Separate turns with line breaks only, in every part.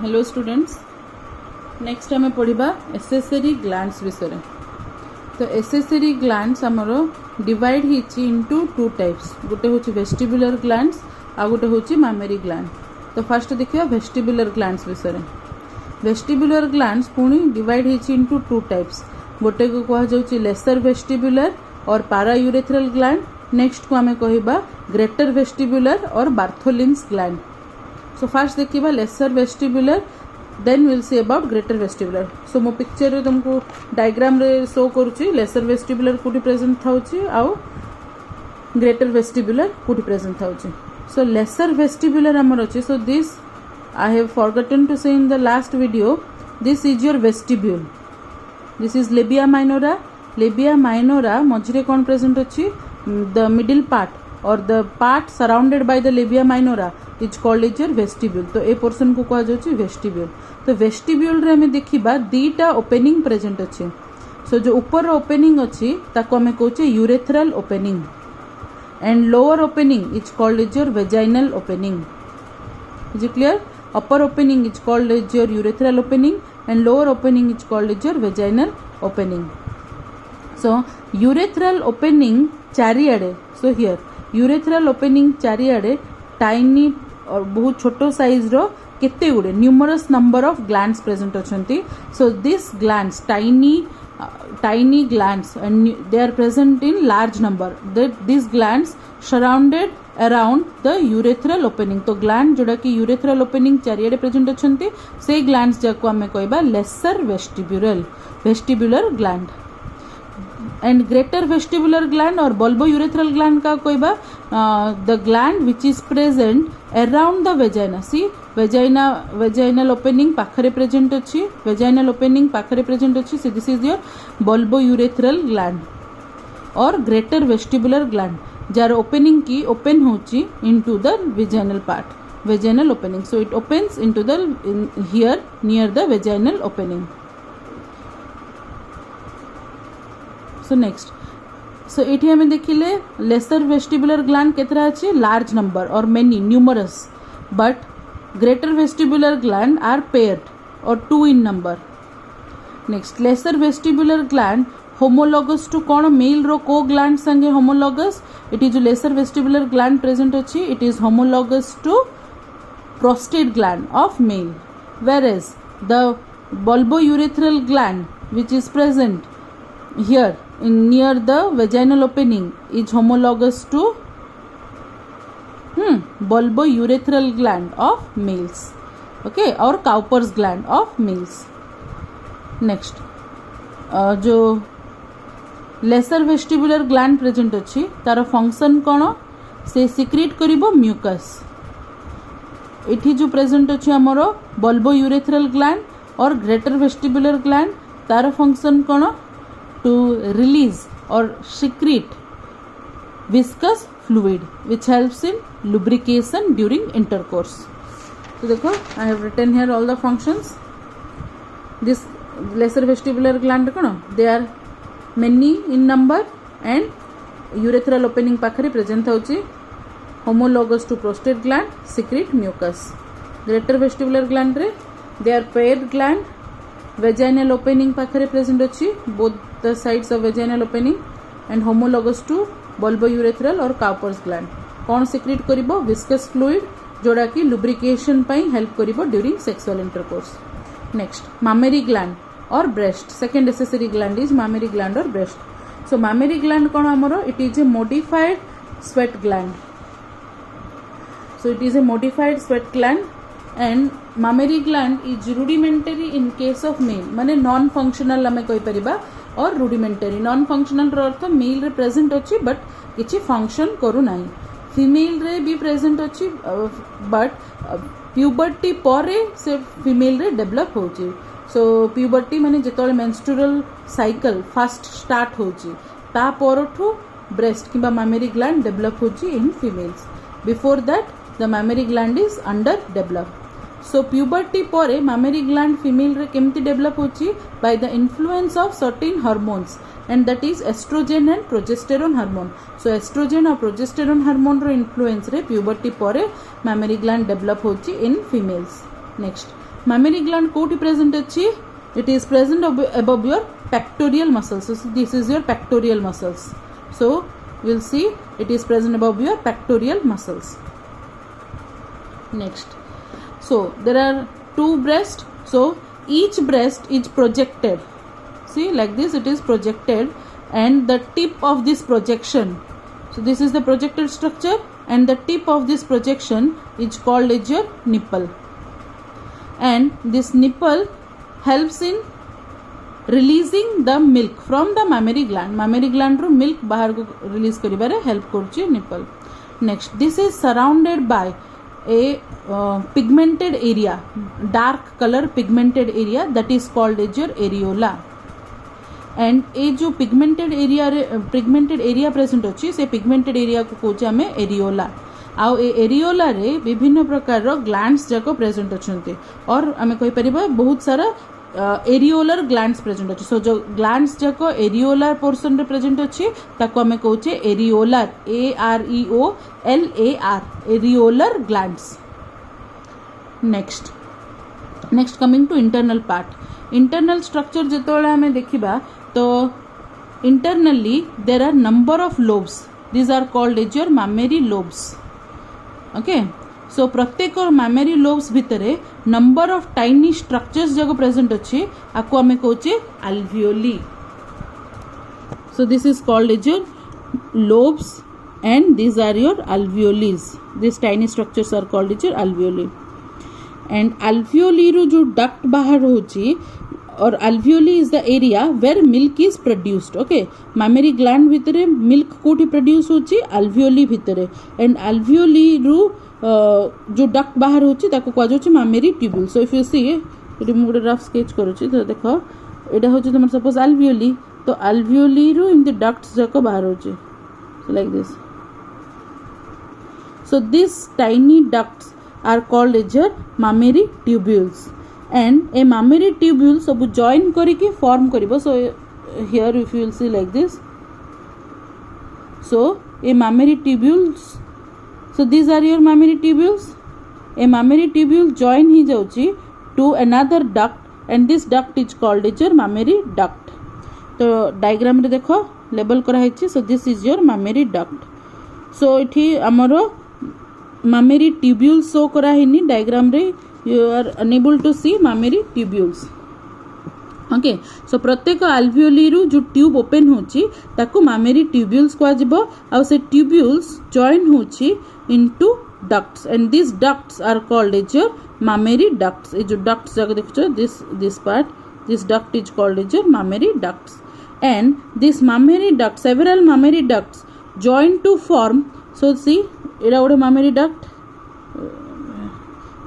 Hello students, next आम पढ़ा accessory glands विषय। तो एसेसरी ग्लैंड्स आमर डिवाइड होती इनटू टू टाइप्स। गोटे हूँ वेस्टिबुलर ग्लैंड्स आ गोटे हूँ मामेरी ग्लैंड। तो फास्ट देखिए वेस्टिबुलर ग्लैंड्स विषय। वेस्टिबुलर ग्लैंड्स पुणी डिवाइड होती इनटू टू टाइप्स। गोटे को कहुच्छे लेसर वेस्टिबुलर और पारायूरेथ्रल ग्लैंड। नेक्स्ट को आम कह ग्रेटर वेस्टिबुलर और बार्थोलिन्स ग्लैंड। सो फास्ट देखिए lesser vestibular, then will see about greater vestibular. So मो पिक्चर रे तुमको डायग्राम रे शो करुच्ची लेसर वेस्टिबुलर कोठी प्रेजेंट थाउची आउ ग्रेटर वेस्टिबुलर कोठी प्रेजेंट थाउची। सो लेसर वेस्टिबुलर हमर अछि। So this I have forgotten to say in the last video, this is your vestibule. This is labia minora. Labia minora मझिरे कोन प्रेजेंट अछि, द मिडिल पार्ट और the part surrounded by the labia minora is called as your vestibule। तो ए portion को कहा जाउची vestibule. तो vestibule रे हमें देखिबा दीटा ओपनिंग प्रेजेंट अछि। सो जो ऊपर ओपनिंग अछि ताको हमें कहउचे urethral opening and lower opening is called as your vaginal opening। is it clear? upper opening is called as your urethral opening and lower opening is called as your vaginal opening। so urethral opening चारिआडे, so here urethral opening चारिआडे tiny और बहुत छोटो size रो केते गुडे numerous number of glands present अछंती। So this glands tiny glands and they are present in large number. This glands surrounded around the urethral opening. तो ग्लैंड जोड़ा कि यूरेथ्रल ओपनिंग चारिआडे प्रेजेंट अछंती से ग्लैंड्स जाको हमें कहबा lesser vestibular gland. And greater vestibular gland और बल्बो यूरेथ्रल ग्लैंड का कहबा the gland which is present around the vagina. See vaginal opening पाखरे प्रेजेंट अछि, वेजाइनल ओपनिंग पाखरे प्रेजेंट अछि। See this is your bulbourethral gland और greater vestibular gland जार opening की ओपन होची into the vaginal part, vaginal opening. So it opens into the here near the vaginal opening. So next, so ये हमें देखिले lesser vestibular gland केतरा अच्छे, large number और many numerous. But greater vestibular gland are paired और two in number. Next, lesser vestibular gland homologous to कौन male रो को ग्लैंड संगे होमोलॉगस। इट इज जो लेसर वेस्टिबुलर ग्लैंड प्रेजेंट अच्छी, it is homologous to prostate gland of male, whereas the bulbourethral gland which is present here near the vaginal opening is homologous to bulbourethral gland of males, okay, or Cowper's gland of males। next, जो lesser vestibular gland present अच्छी तार function कौन, से secrete करिबो mucus. इठी जो present अच्छी हमरो bulbourethral gland और ग्रेटर वेस्टिबुलर ग्लैंड, तार फंक्शन कौन, to release or secrete viscous fluid which helps in lubrication during intercourse। So देखो I have written here all the functions। this lesser vestibular gland कौन, they are many in number and urethral opening पाखरे present होची, homologous to prostate gland, secrete mucus। greater vestibular gland रे they are paired gland, vaginal opening पाखरे present अच्छी, both the sides of vaginal opening and homologous to bulbourethral और Cowper's gland। कौन secrete करिबो, viscous fluid जोड़ा कि lubrication पाई help करिबो during sexual intercourse। next, mammary gland और breast। second accessory gland is mammary gland और breast। so mammary gland कौन हमरो, it is a modified sweat gland। so it is a modified sweat gland and mammary gland is rudimentary in case of male, माने non functional हमें कहि परिबा और rudimentary. Non functional रो अर्थ mail रे present अच्छी but किछि function करू नाही। Female रे भी प्रेजेंट अच्छी बट प्यूबर्टी परे से फीमेल रे डेवलप होची। सो प्यूबर्टी माने जेतोले मेंस्ट्रुअल साइकिल फास्ट स्टार्ट होची ता परठू ब्रेस्ट किबा मामेरी ग्लैंड डेवलप होची in females. Before that the mammary gland is under develop. So puberty परे मामेरी ग्लैंड फीमेल रे केमती डेवलप होची, by the influence of certain hormones and that is estrogen and progesterone hormone. So estrogen और progesterone hormone रो influence रे puberty परे mammary gland develop होची in females. Next, mammary gland कोटी present अच्छी, it is present above your pectoral muscles. So this is your pectoral muscles. So we'll see it is present above your pectoral muscles. Next, so there are two breasts. So each breast is projected. See, like this it is projected, and the tip of this projection. So this is the projected structure, and the tip of this projection is called as your nipple. And this nipple helps in releasing the milk from the mammary gland. Mammary gland ru milk bahar ko release karibare help korchi nipple. Next, this is surrounded by a pigmented area, dark color pigmented area, that is called as your areola. And ए जो pigmented area present अच्छी, से pigmented area को कौचे हमें areola. आउ ए areola रे विभिन्न प्रकार रो glands जाको प्रेजेंट अछंती, और आमे कहि परिबा बहुत सारा एरियोलर ग्लैंड्स प्रेजेंट अछि. सो जो ग्लैंड्स जाको एरियोलर पोर्शन रे प्रेजेंट अछि ताको आमे कहउचे areolar, AREOLAR, areolar glands. Next coming to internal part. Internal structure जेतोळे आमे देखिबा तो internally there are number of lobes. These are called as your mammary lobes. Okay, so प्रत्येक mammary lobes भितरे number of tiny structures जाको present अच्छे, आपको आमे कहउचे alveoli. So this is called as your lobes, and these are your alveoles. These tiny structures are called as your alveoli. And alveoli रू जो duct बाहर होची, और alveoli is the area where milk is produced. Okay, mammary gland भितरे milk कोठी produce होची alveoli भितरे, and alveoli रू जो duct बाहर होची ताको कहा जाउची mammary tubule. So if you see, eighty मु गोटे रफ स्केच करूची, तो देखो एटा होची तमर सपोज alveoli, तो alveoli रू इन द ducts जाको बाहर होची, so like this. So these tiny ducts are called as your mammary tubules. And a mammary tubule सब join करके form करिबो. So here if you will see like this, so a mammary tubules, so these are your mammary tubules. A mammary tubule join ही जाउची to another duct, and this duct is called as your mammary duct. तो diagram रे देखो label करा हैची. So this is your mammary duct. So इठी हमरो mammary tubule show करा हैनी diagram रे. You are unable to see mammary tubules. Okay, so प्रत्येक alveoli रू जो ट्यूब ओपन होची ताको mammary tubules कहा जिवो. और से tubules join होची into ducts, and these ducts are called as your mammary ducts. ये जो ducts जाके देखो, this part, this duct is called as your mammary ducts. And this mammary duct, several mammary ducts join to form. So see, एटा गोटे mammary duct,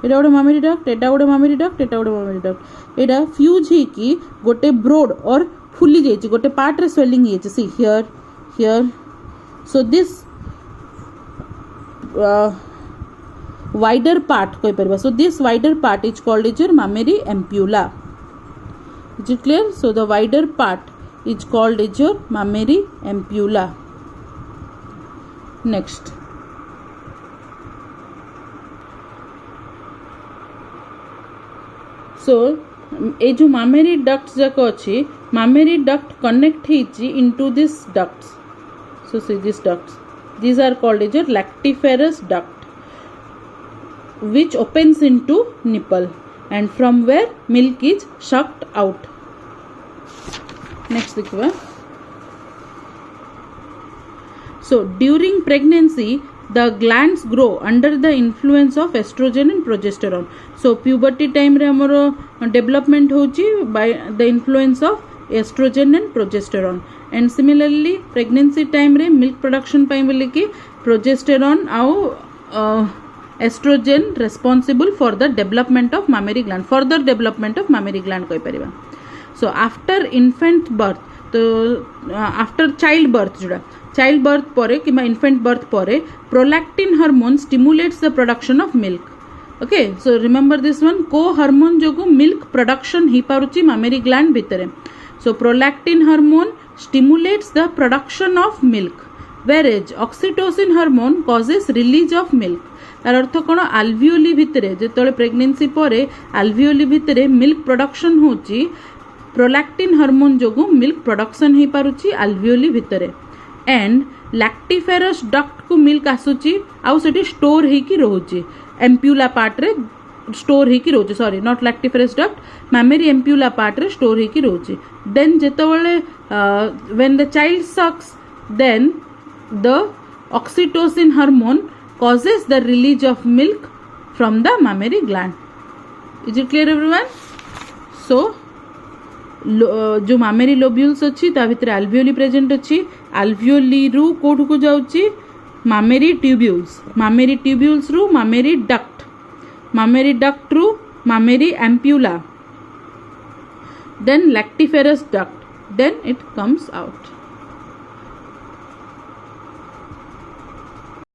एटा गोटे mammary duct, एटा गोटे mammary duct, एटा गोटे mammary duct. एटा fuse ही की गोटे broad और फुली जाइछि, गोटे पार्ट रे स्वेलिंग ही सी here. So this wider part कहि परबा. So this wider part is called as your mammary ampulla. Is it clear? So the wider part is called as your mammary ampulla. Next, so ए जो mammary ducts जाको अच्छी, mammary duct connect ହେଇची into this ducts. So see these ducts, these are called as your lactiferous duct, which opens into nipple, and from where milk is sucked out. Next देखिए. So during pregnancy the glands grow under the influence of estrogen and progesterone. So puberty time रे हमरो development होची by the influence of estrogen and progesterone. And similarly pregnancy time रे milk production ପାଇଁ बोले कि progesterone ଆଉ estrogen responsible for the development of mammary gland, further development of mammary gland कहि परिबा. So after infant birth, तो after child birth जोड़ा child birth परे कि infant birth परे prolactin hormone stimulates the production of milk. Okay, so remember this one, co-hormone जोगु milk production he पारुची mammary gland भितरे. So prolactin hormone stimulates the production of milk, whereas oxytocin hormone causes release of milk. यार अर्थ कौन आल्वियोली भितर जो pregnancy पर alveoli भितर milk production होची prolactin hormone जो milk production हो पारुची आल्वियोली भितर एंड लैक्टिफेरस डक्ट को मिल्क आसुची आउ सेठी स्टोर हेकी रोची एम्प्यूला पार्ट रे स्टोर हेकी रोची sorry not lactiferous duct mammary ampulla part रे स्टोर हेकी रोची देन जेतबेले when the child sucks then the oxytocin hormone causes the release of milk from the mammary gland. Is it clear everyone? So जो mammary lobules अच्छी ता भितर alveoli present अच्छी alveoli रू कोठ को जाउची mammary tubules रू mammary duct रू mammary ampulla then lactiferous duct then it comes out.